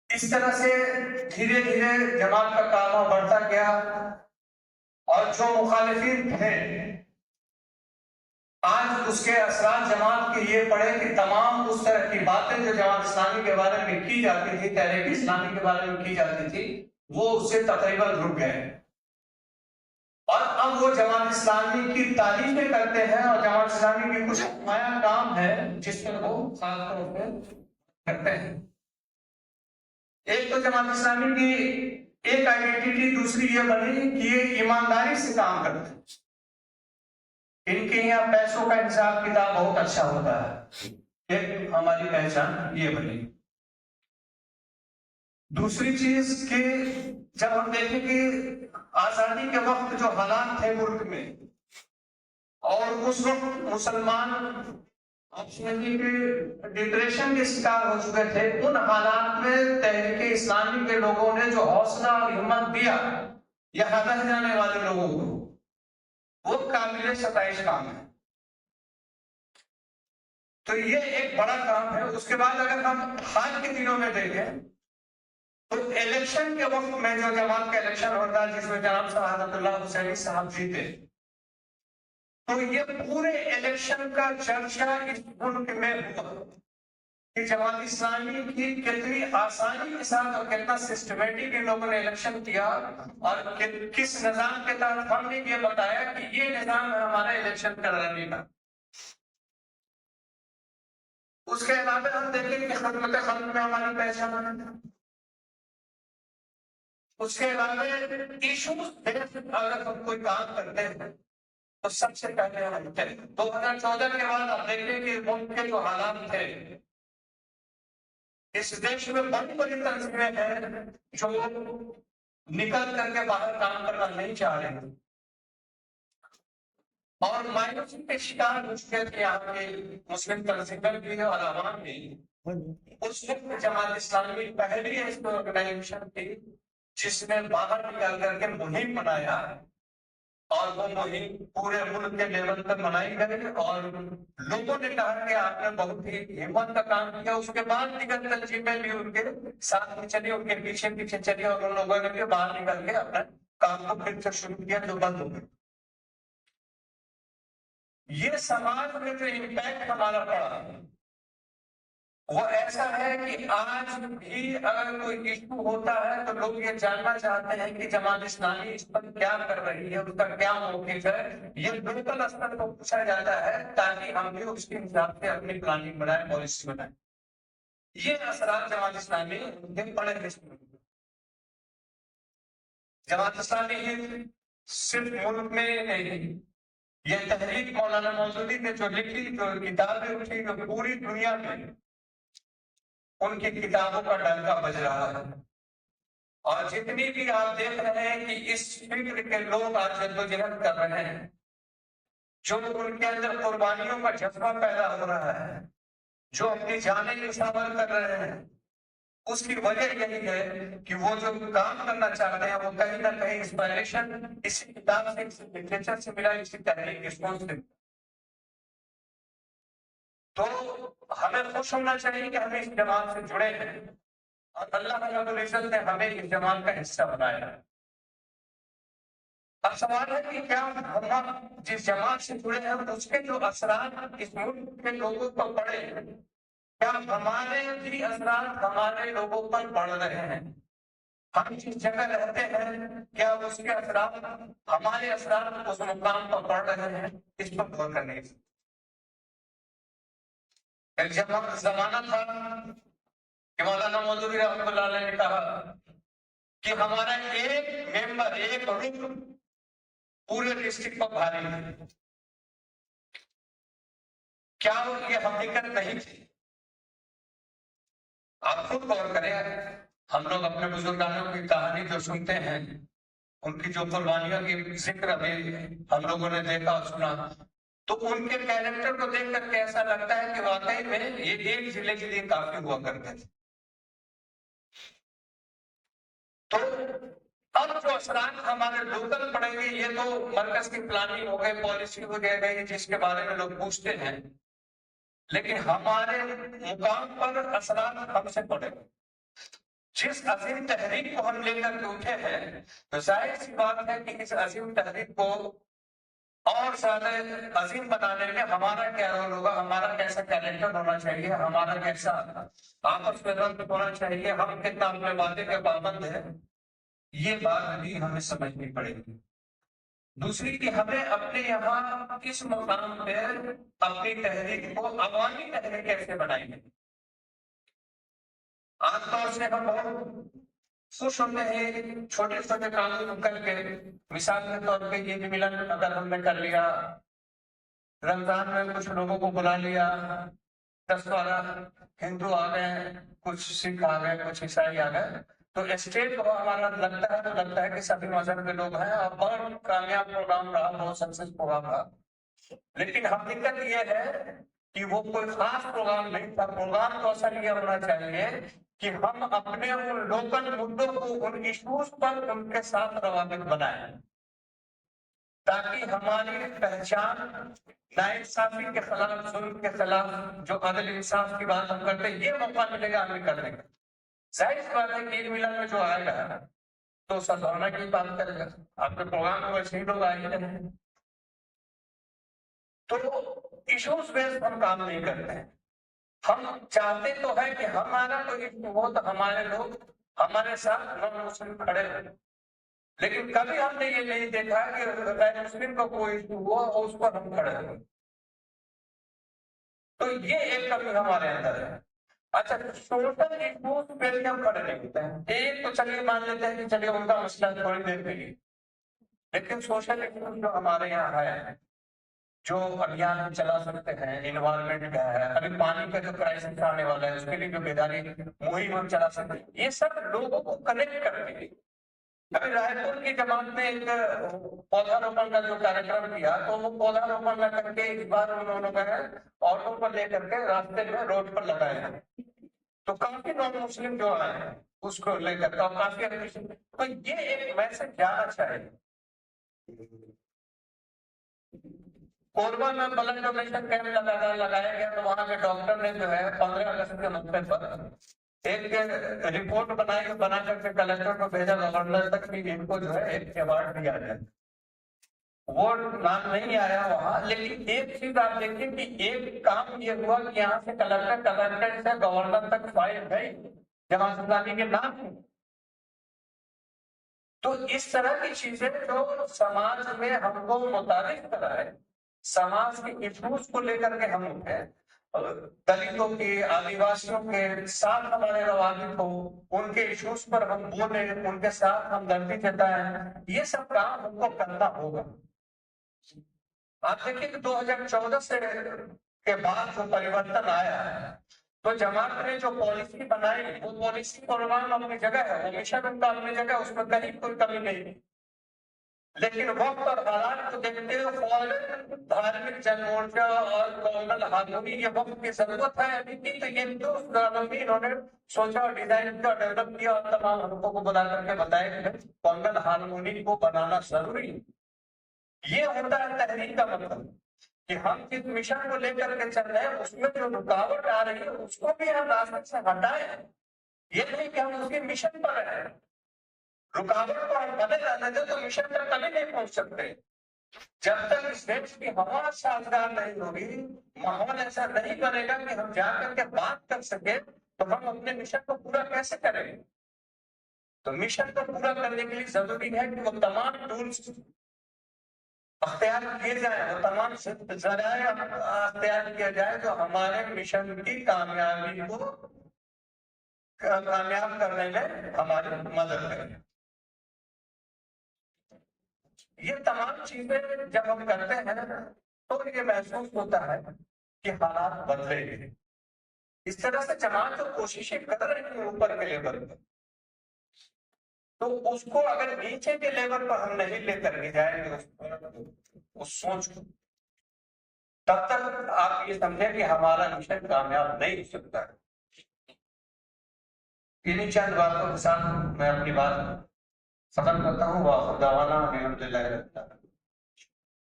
اس طرح سے دھیرے دھیرے جماعت کا کعبہ بڑھتا گیا، اور جو مخالفین تھے آج اس کے اثرات جماعت کے یہ پڑے کہ تمام اس طرح کی باتیں جو جماعت اسلامی کے بارے میں کی جاتی تھی، تحریک اسلامی کے بارے میں کی جاتی تھی، وہ اس سے تقریباً رک گئے، اور اب وہ جماعت اسلامی کی تعریفیں کرتے ہیں، اور جماعت اسلامی کی کچھ نمایاں کام ہے جس میں وہ خاص طور پہ کرتے ہیں۔ ایک تو جماعت اسلامی کی ایک آئیڈینٹی دوسری یہ بنی کہ یہ ایمانداری سے کام کرتے ہیں، ان کے یہاں پیسوں کا حساب کتاب بہت اچھا ہوتا ہے، ایک ہماری پہچان یہ بنی۔ دوسری چیز کہ جب ہم دیکھیں کہ آزادی کے وقت جو حالات تھے ملک میں، اور اس وقت مسلمان ڈپریشن کے شکار ہو چکے تھے، ان حالات میں تحریک اسلامی کے لوگوں نے جو حوصلہ اور ہمت دیا یہاں رہ جانے والے لوگوں کو، وہ قابل ستائش کام ہے۔ تو یہ ایک بڑا کام ہے۔ اس کے بعد اگر ہم حال کے دنوں میں دیکھیں تو الیکشن کے وقت میں جو جماعت کا الیکشن ہوتا ہے جس میں جناب شہادت اللہ حسینی صاحب جیتے، تو یہ پورے الیکشن کا چرچا اس ملک میں ہوا کہ جماعت اسلامی کی کتنی آسانی کے ساتھ اور کتنا سسٹمیٹک ان لوگوں نے الیکشن کیا، اور کس نظام کے تحت ہم نے یہ بتایا کہ یہ نظام ہے ہمارا الیکشن کرانے کا۔ اس کے علاوہ ہم دیکھیں کہ خدمت خلق میں ہماری پہچان ہے۔ اس کے علاوہ ایشوز اگر ہم کوئی کام کرتے ہیں تو سب سے پہلے ہم 2014 کے بعد آپ دیکھیں کہ ملک کے جو حالات تھے، اس دیش میں بڑی بڑی تنظیمیں ہیں جو نکل کر کے باہر کام کرنا نہیں چاہ رہے ہیں، اور مایوسی کے شکار ہو چکے تھے یہاں کے مسلم تنظیمیں بھی اور عوام بھی۔ اس وقت جماعت اسلامی پہلی ایسی آرگنائزیشن تھی جس نے باہر نکل کر کے مہم بنایا، اور وہ مہم پورے ملک کے لیول پر منائی گئی، اور لوگوں نے کہا کہ آپ نے بہت ہی ہمت کا کام کیا۔ اس کے بعد دیگر تنظیمیں بھی ان کے ساتھ میں چلی، ان کے پیچھے پیچھے چلی، اور ان لوگوں نے بھی باہر نکل کے اپنا کام کو پھر سے شروع کیا جو بند ہو گیا۔ یہ سماج میں جو امپیکٹ ہمارا پڑا وہ ایسا ہے کہ آج بھی اگر کوئی ایشو ہوتا ہے تو لوگ یہ جاننا چاہتے ہیں کہ جماعت اسلامی اس پر کیا کر رہی ہے، اس کا کیا موقف ہے۔ یہ لوکل اسٹر کو پوچھا جاتا ہے تاکہ ہم بھی اس کے حساب سے اپنی پلاننگ بنائیں، پالیسی بنائیں۔ یہ اثرات جماعت اسلامی کے بڑے حصے میں۔ جماعت اسلامی صرف ملک میں نہیں، یہ تحریک مولانا مودودی نے جو لکھی، جو کتابیں اٹھی، جو پوری دنیا میں ان کی کتابوں کا ڈنکا بج رہا ہے، اور جتنی بھی آپ دیکھ رہے ہیں کہ اس فکر کے لوگ آج جدوجہد کر رہے ہیں، جو ان کے اندر قربانیوں کا جذبہ پیدا ہو رہا ہے، جو اپنی جانیں نچھاور کر رہے ہیں، اس کی وجہ یہی ہے کہ وہ جو کام کرنا چاہتے ہیں وہ کہیں نہ کہیں انسپائریشن اسی کتاب سے، اسی لٹریچر سے ملا، اسی تحریک کے سوچ سے۔ تو ہمیں خوش ہونا چاہیے کہ ہمیں اس جماعت سے جڑے ہیں، اور اللہ رب العزت نے ہمیں اس جماعت کا حصہ بنایا ہے۔ اب سوال ہے کہ کیا ہم جس جماعت سے جڑے ہیں اس کے جو اثرات اس ملک کے لوگوں پر پڑے ہیں، کیا ہمارے بھی اثرات ہمارے لوگوں پر پڑ رہے ہیں؟ ہم جس جگہ رہتے ہیں کیا اس کے اثرات ہمارے اثرات اس مقام پر پڑ رہے ہیں؟ اس پر غور کرنے کی ایک زمانہ تھا کہ مولانا مودودی رحمۃ اللہ علیہ نے کہا کہ ہمارا ایک ممبر، ایک رکن پورے ڈسٹرکٹ پر بھاری ہے۔ کیا یہ حقیقت نہیں تھی؟ آپ خود غور کریں، ہم لوگ اپنے بزرگانوں کی کہانی جو سنتے ہیں، ان کی جو قربانیوں کی ذکر ابھی ہم لوگوں نے دیکھا اور سنا، تو ان کے کیریکٹر کو دیکھ کر کے ایسا لگتا ہے کہ واقعی میں یہ ایک ضلع کے لیے کافی ہوا کرتے تھے۔ تو اب جو اثرات ہمارے لوکل پڑیں گے، یہ تو مرکز کی پلاننگ ہو گئی، پالیسی ہو گئی جس کے بارے میں لوگ پوچھتے ہیں، لیکن ہمارے مقام پر اثرات ہم سے پڑے گا۔ جس عظیم تحریک کو ہم لے کر کے اٹھے ہیں تو ظاہر سی بات ہے کہ اس عظیم تحریک کو اور زیادہ عظیم بنانے میں ہمارا کیا رول ہوگا، ہمارا کیسا کیریکٹر ہونا چاہیے، ہمارا کیسا آپس میں ربط ہونا چاہیے، ہم کتنا اپنے وعدے کے پابند ہیں، یہ بات بھی ہمیں سمجھنی پڑے گی۔ دوسری کہ ہمیں اپنے یہاں کس مقام پہ اپنی تحریک کو عوامی تحریک کیسے بنائیں گے۔ عام طور سے ہم بہت خوش ہوتے ہیں چھوٹے چھوٹے کام کر کے، مثال کے طور پہ یہ ملن اگر ہم نے کر لیا، رمضان میں کچھ لوگوں کو بلا لیا، 10-12 ہندو آ گئے، کچھ سکھ آ گئے، کچھ عیسائی آ گئے، تو اسٹیج ہمارا لگتا ہے کہ سبھی مذہب کے لوگ ہیں اور بہت کامیاب پروگرام رہا، بہت سکسیس پروگرام رہا۔ لیکن حقیقت یہ ہے کہ وہ کوئی خاص پروگرام نہیں تھا۔ پروگرام تو اصل یہ ہونا چاہیے کہ ہم اپنے ان لوکل مدوں کو، ان ایشوز پر ان کے ساتھ روابط بنائیں تاکہ ہماری پہچان ناانصافی کے خلاف، ظلم کے خلاف، جو عدل انصاف کی بات ہم کرتے ہیں، یہ موقع ملے گا ہمیں کرنے کا۔ ظاہر سی بات ہے کہ عید ملن میں جو آئے گا تو سدھارنا کی بات کرے گا، آپ کے پروگرام میں ویسے ہی لوگ آئے ہیں، تو ایشوز بیس ہم کام نہیں کرتے ہیں۔ ہم چاہتے تو ہے کہ ہمارا کوئی ایشو ہو تو ہمارے لوگ ہمارے ساتھ نان مسلم کھڑے ہیں، لیکن کبھی ہم نے یہ نہیں دیکھا کہ غیر مسلم کو کوئی ایشو ہوا اور اس پر ہم کھڑے ہوئے، تو یہ ایک کمی ہمارے اندر ہے۔ اچھا، سوشل ایشوز پہ بھی ہم کھڑے نہیں ہوتے ہیں۔ ایک تو چلیے مان لیتے ہیں کہ چلیے ان کا مسئلہ تھوڑی دیر کے لیے، لیکن سوشل ایشوز جو ہمارے یہاں ہے، جو ابھیان ہم چلا سکتے ہیں، انوائرمنٹ کا ہے، ابھی پانی کا جو کرائسس آنے والا ہے اس کے لیے جو بیداری مہم ہم چلا سکتے ہیں، یہ سب لوگوں کو کنیکٹ کرنے کے لیے۔ ابھی رائے پور کی جماعت نے ایک پودا روپن کا جو کاریکرم کیا، تو وہ پودا روپن لے کر کے اس بار انہوں نے آٹو پر لے کر کے راستے میں روڈ پر لگائے ہیں، تو کافی نان مسلم جو آئے ہیں اس کو لے کر کے کافی اپریشن، تو یہ ایک میسج جانا چاہیے۔ کوربا میں بلڈ ڈونیشن کیمپ لگایا گیا تو وہاں کے ڈاکٹر نے جو ہے 15 اگست کے موقع پر ایک رپورٹ بنا کر کے کلکٹر کو بھیجا، گورنر تک بھی ان کو جو ہے ایک ایوارڈ دیا جائے۔ وہ نام نہیں آیا وہاں، لیکن ایک چیز آپ دیکھیں کہ ایک کام یہ ہوا کہ یہاں سے کلکٹر سے گورنر تک فائل گئی جماعت اسلامی کے نام ہے۔ تو اس طرح کی چیزیں جو سماج میں ہم کو متعارف کرائے، سماج کے ایشوز کو لے کر کے ہم اٹھے، دلتوں کے، آدیواسیوں کے ساتھ ہمارے روابط ہو، ان کے ایشوز پر ہم بولیں، ان کے ساتھ ہم دردی جتائیں، یہ سب کام ہم کو کرنا ہوگا۔ آپ دیکھیں کہ 2014 سے کے بعد جو پریورتن آیا ہے تو جماعت نے جو پالیسی بنائی، وہ پالیسی پروگرام اپنی جگہ ہے، وہ مشن ان کا اپنی جگہ، اس میں کہیں کوئی کمی نہیں، لیکن وقت اور حالات کو دیکھتے ہوئے فوراً دھارمک جن مورچہ اور کالنل ہارمونی یہ وقت کی ضرورت ہے ابھی کی، تو یہ دو بھی انہوں نے سوچا اور ڈیزائن کیا، ڈیولپ کیا اور تمام حلقوں کو بلا کر کے بتایا کہ کالنل ہارمونی کو بنانا ضروری ہے۔ یہ ہوتا ہے تحریک کا مطلب کہ ہم جس مشن کو لے کر کے چل رہے ہیں اس میں جو رکاوٹ آ رہی ہے اس کو بھی ہم راستے سے ہٹائیں، یہ نہیں کہ ہم اس کے مشن پر رہیں۔ رکاوٹ کو ہم بدل رہتے تھے تو مشن تک کبھی نہیں پہنچ سکتے۔ جب تک اس دیش کی ہوا سازگار نہیں ہوگی، ماحول ایسا نہیں بنے گا کہ ہم جا کر کے بات کر سکے، تو ہم اپنے مشن کو پورا کیسے کریں گے؟ تو مشن کو پورا کرنے کے لیے ضروری ہے کہ وہ تمام ٹولز اختیار کیے جائیں، وہ تمام ذرائع اختیار کیا جائے جو ہمارے مشن کی کامیابی کو کامیاب کرنے میں ہماری مدد کریں۔ یہ تمام چیزیں جب ہم کرتے ہیں تو یہ محسوس ہوتا ہے کہ حالات بدلے گئے۔ اس طرح سے جماعت جو کوششیں کر رہی ہیں اوپر کے لیول پر، تو اس کو اگر نیچے کے لیول پر ہم نہیں لے کر کے جائیں گے اس سوچ کو، تب تک آپ یہ سمجھیں کہ ہمارا مشن کامیاب نہیں ہو سکتا ہے۔ انہیں چند باتوں کے ساتھ میں اپنی بات ختم کرتا ہوں۔ وآخر دعوانا الحمدللہ رب العالمین۔